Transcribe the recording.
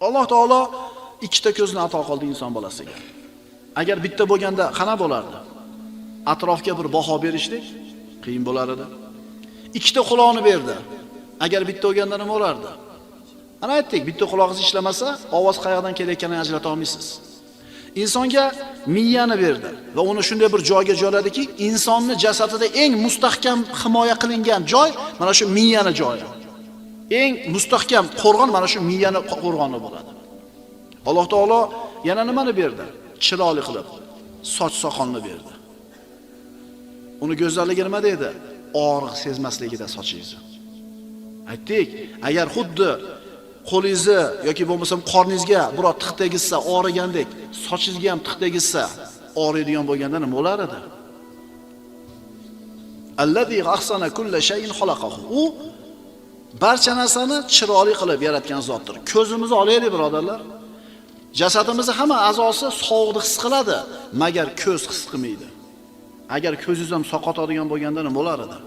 Alloh taolo ikkita ko'zni ato qildi inson bolasiga. Agar bitta bo'lganda qana bo'lardi? Atrofga bir baho berishlik qiyin bo'lar edi. Ikkita quloqni berdi. Agar bitta bo'lganda nima bo'lardi? Ana aytdik, bitta quloqingiz ishlamasa, ovoz qayerdan kelayotganini ajrata olmaysiz. Insonga miyani berdi va uni shunday bir joyga joyladiki, insonni jasadida eng mustahkam himoya qilingan joy mana shu miyani joyi. Eng mustahkam qo'rg'on mana shu miyani qo'rg'oni bo'ladi. Alloh taolo yana nimani berdi? Chiroyli qilib soch soqolni berdi. Uni go'zalligi nima deydi? Og'riq sezmasligida sochingizni. Aytdik, agar xuddi qo'lingizni yoki bo'lmasam qorningizga biror tiq tegizsa, og'rigandek, sochingizga ham tiq tegizsa, og'riydigan bo'lganda nima bo'lar edi? Allazi ahsana kulla shay'in xalaqahu. U barcha narsani chiroyli qilib yaratgan zotdir. Ko'zimizni olaylik, birodarlar. Jasadimizning hamma a'zosi sovuqni his qiladi, magar ko'z his qilmaydi. Agar ko'zingiz ham soqotadigan bo'lganda nima bo'lar edi?